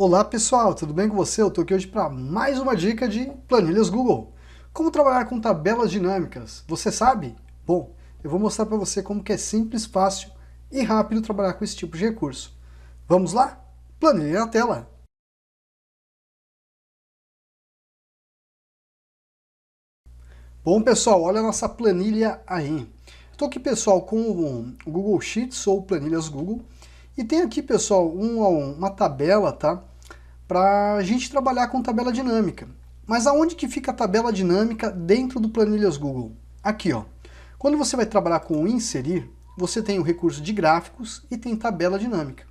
Olá pessoal, tudo bem com você? Eu estou aqui hoje para mais uma dica de planilhas Google. Como trabalhar com tabelas dinâmicas? Você sabe? Bom, eu vou mostrar para você como que é simples, fácil e rápido trabalhar com esse tipo de recurso. Vamos lá? Planilha na tela! Bom pessoal, olha a nossa planilha aí. Estou aqui pessoal com o Google Sheets ou planilhas Google e tem aqui pessoal uma tabela, tá? Para a gente trabalhar com tabela dinâmica. Mas aonde que fica a tabela dinâmica dentro do Planilhas Google? Aqui, ó. Quando você vai trabalhar com o inserir, você tem o recurso de gráficos e tem tabela dinâmica.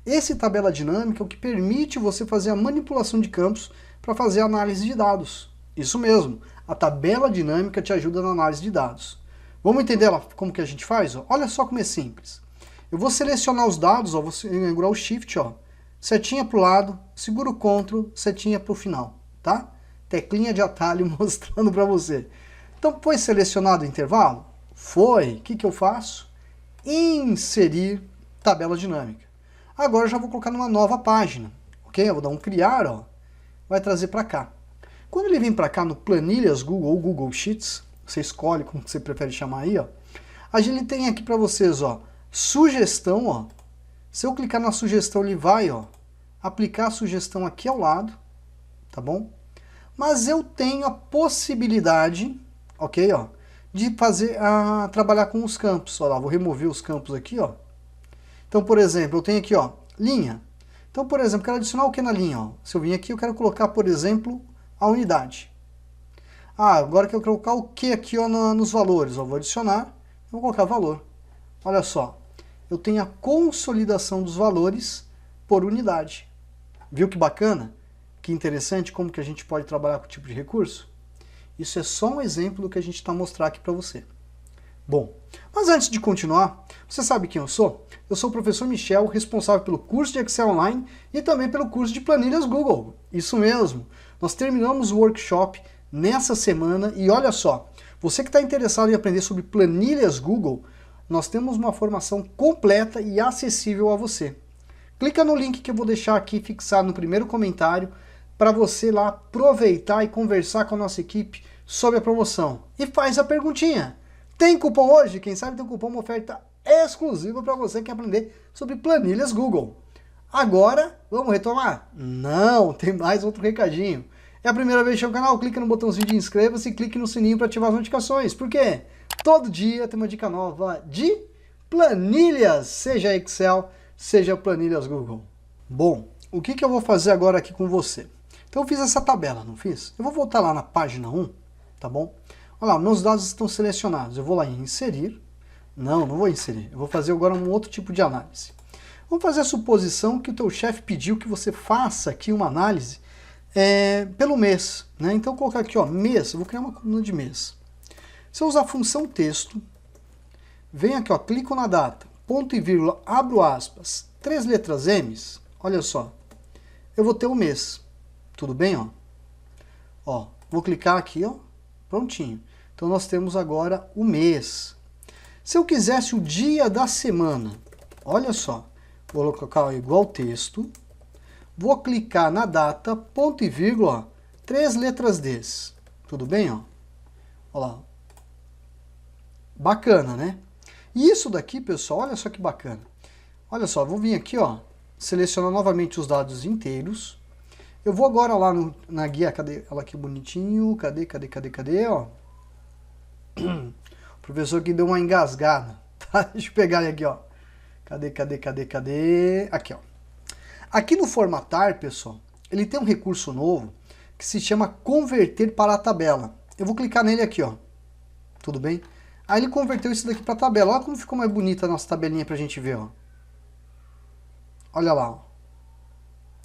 Esse tabela dinâmica é o que permite você fazer a manipulação de campos para fazer a análise de dados. Isso mesmo, a tabela dinâmica te ajuda na análise de dados. Vamos entender como que a gente faz? Ó? Olha só como é simples. Eu vou selecionar os dados, ó, vou segurar o Shift, ó, setinha para o lado, segura o Ctrl, setinha para o final, tá? Teclinha de atalho mostrando para você. Então, foi selecionado o intervalo? Foi. O que eu faço? Inserir tabela dinâmica. Agora eu já vou colocar numa nova página, ok? Eu vou dar um criar, ó, vai trazer para cá. Quando ele vem para cá no Planilhas Google ou Google Sheets, você escolhe como você prefere chamar aí, ó. A gente tem aqui para vocês, ó, sugestão, ó. Se eu clicar na sugestão, ele vai, ó, aplicar a sugestão aqui ao lado, tá bom? Mas eu tenho a possibilidade, ok, ó, de trabalhar com os campos. Ó lá, vou remover os campos aqui, ó. Então, por exemplo, eu tenho aqui, ó, linha. Então, por exemplo, quero adicionar o que na linha, ó? Se eu vim aqui, eu quero colocar, por exemplo, a unidade. Ah, agora eu quero colocar o que aqui, ó, nos valores, ó, vou adicionar, vou colocar valor. Olha só, eu tenho a consolidação dos valores por unidade. Viu que bacana? Que interessante como que a gente pode trabalhar com o tipo de recurso? Isso é só um exemplo do que a gente está mostrando aqui para você. Bom, mas antes de continuar, você sabe quem eu sou? Eu sou o professor Michel, responsável pelo curso de Excel Online e também pelo curso de planilhas Google. Isso mesmo, nós terminamos o workshop nessa semana e olha só, você que está interessado em aprender sobre planilhas Google, nós temos uma formação completa e acessível a você. Clica no link que eu vou deixar aqui fixado no primeiro comentário para você lá aproveitar e conversar com a nossa equipe sobre a promoção. E faz a perguntinha. Tem cupom hoje? Quem sabe tem cupom, uma oferta exclusiva para você que quer aprender sobre planilhas Google. Agora, vamos retomar? Não, tem mais outro recadinho. É a primeira vez que no canal? Clica no botãozinho de inscreva-se e clique no sininho para ativar as notificações. Por quê? Todo dia tem uma dica nova de planilhas, seja Excel, seja planilhas Google. Bom, o que eu vou fazer agora aqui com você? Então eu fiz essa tabela, não fiz? Eu vou voltar lá na página 1, tá bom? Olha lá, meus dados estão selecionados. Eu vou lá em inserir. Não vou inserir. Eu vou fazer agora um outro tipo de análise. Vamos fazer a suposição que o teu chefe pediu que você faça aqui uma análise pelo mês, né? Então eu vou colocar aqui, ó, mês. Eu vou criar uma coluna de mês. Se eu usar a função texto, venho aqui, ó, clico na data, ponto e vírgula, abro aspas, 3 letras M's, olha só, eu vou ter o mês, tudo bem, ó? Ó, vou clicar aqui, ó, prontinho. Então nós temos agora o mês. Se eu quisesse o dia da semana, olha só, vou colocar igual texto, vou clicar na data, ponto e vírgula, ó, 3 letras D's, tudo bem, ó? Olha lá. Bacana, né? E isso daqui, pessoal, olha só que bacana. Olha só, vou vir aqui, ó, selecionar novamente os dados inteiros. Eu vou agora lá na guia, cadê? Olha que bonitinho, cadê, ó. O professor aqui deu uma engasgada, tá? Deixa eu pegar ele aqui, ó. Cadê? Aqui, ó. Aqui no formatar, pessoal, ele tem um recurso novo que se chama converter para a tabela. Eu vou clicar nele aqui, ó. Tudo bem? Aí ele converteu isso daqui para a tabela. Olha como ficou mais bonita a nossa tabelinha para a gente ver, ó. Olha lá, ó.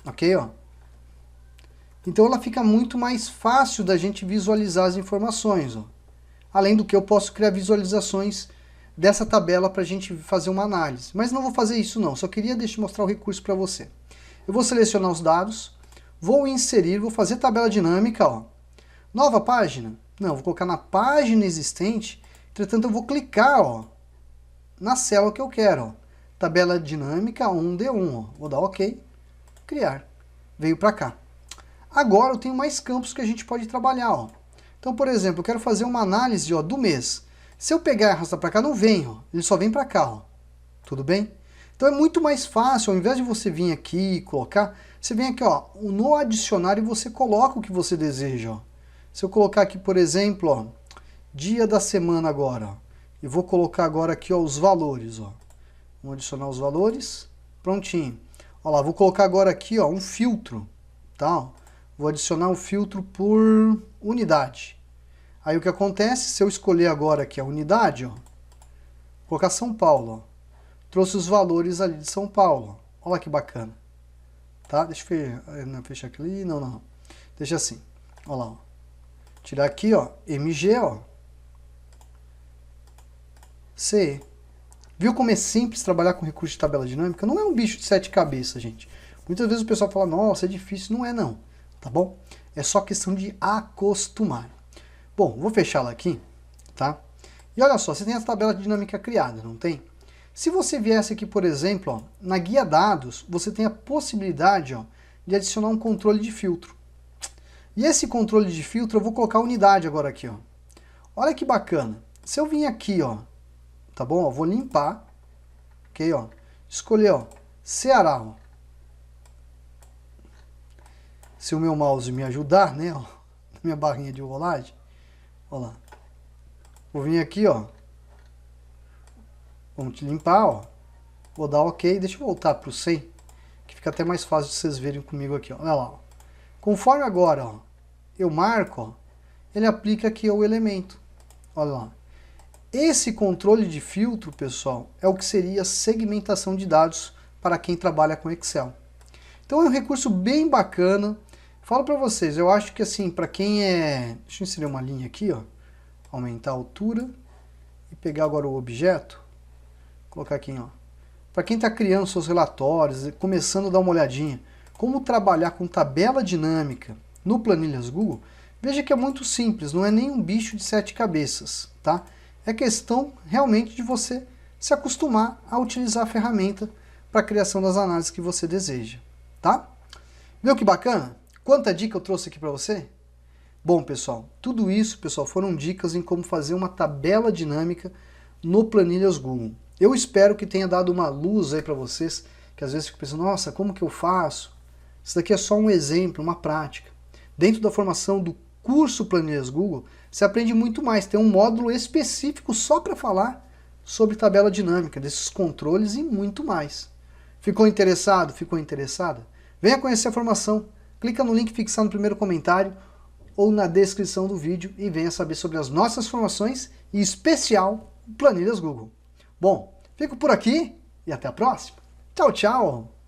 Ok, ó. Então ela fica muito mais fácil da gente visualizar as informações, ó. Além do que eu posso criar visualizações dessa tabela para a gente fazer uma análise. Mas não vou fazer isso não, só queria mostrar o recurso para você. Eu vou selecionar os dados, vou inserir, vou fazer tabela dinâmica, ó. Nova página? Não, vou colocar na página existente. Entretanto, eu vou clicar, ó, na célula que eu quero, ó. Tabela dinâmica 1D1, ó. Vou dar OK, criar. veio para cá. Agora eu tenho mais campos que a gente pode trabalhar, ó. Então, por exemplo, eu quero fazer uma análise, ó, do mês. Se eu pegar e arrastar para cá, não vem, ó. Ele só vem para cá, ó. Tudo bem? Então é muito mais fácil, ao invés de você vir aqui e colocar, você vem aqui, ó, no adicionário e você coloca o que você deseja, ó. Se eu colocar aqui, por exemplo, ó, dia da semana agora, ó, e vou colocar agora aqui, ó, os valores, ó. Vamos adicionar os valores, prontinho. Ó lá, vou colocar agora aqui, ó, um filtro, tá? Vou adicionar um filtro por unidade. Aí o que acontece, se eu escolher agora aqui a unidade, ó, vou colocar São Paulo, ó, trouxe os valores ali de São Paulo. Olha que bacana. Tá? Deixa eu fechar aqui. Não. Deixa assim. Olha lá. Ó. Tirar aqui, ó, MG, ó. CE. Viu como é simples trabalhar com recurso de tabela dinâmica? Não é um bicho de 7 cabeças, gente. Muitas vezes o pessoal fala, nossa, é difícil. Não é, não. Tá bom? É só questão de acostumar. Bom, vou fechá-la aqui, tá? E olha só, você tem a tabela dinâmica criada, não tem? Se você viesse aqui, por exemplo, ó, na guia dados, você tem a possibilidade, ó, de adicionar um controle de filtro. E esse controle de filtro eu vou colocar a unidade agora aqui, ó. Olha que bacana. Se eu vim aqui, ó, tá bom? Ó, vou limpar, ok, ó. Escolher, ó, Ceará, ó. Se o meu mouse me ajudar, né, ó, minha barrinha de rolagem, ó lá. Vou vir aqui, ó. Vamos te limpar, ó. Vou dar OK. Deixa eu voltar para o 100, que fica até mais fácil de vocês verem comigo aqui, ó. Olha lá, ó. Conforme agora, ó, eu marco, ó, ele aplica aqui o elemento. Olha lá. Esse controle de filtro, pessoal, é o que seria segmentação de dados para quem trabalha com Excel. Então é um recurso bem bacana. Falo para vocês, eu acho que assim, para quem é... Deixa eu inserir uma linha aqui, ó. Aumentar a altura e pegar agora o objeto. Colocar aqui, ó. Para quem está criando seus relatórios, começando a dar uma olhadinha, como trabalhar com tabela dinâmica no Planilhas Google, veja que é muito simples, não é nem um bicho de 7 cabeças, tá? É questão realmente de você se acostumar a utilizar a ferramenta para a criação das análises que você deseja, tá? Viu que bacana? Quanta dica eu trouxe aqui para você? Bom, pessoal, tudo isso, pessoal, foram dicas em como fazer uma tabela dinâmica no Planilhas Google. Eu espero que tenha dado uma luz aí para vocês, que às vezes ficam pensando, nossa, como que eu faço? Isso daqui é só um exemplo, uma prática. Dentro da formação do curso Planilhas Google, você aprende muito mais. Tem um módulo específico só para falar sobre tabela dinâmica, desses controles e muito mais. Ficou interessado? Ficou interessada? Venha conhecer a formação. Clica no link fixado no primeiro comentário ou na descrição do vídeo e venha saber sobre as nossas formações e, em especial, Planilhas Google. Bom, fico por aqui e até a próxima. Tchau, tchau!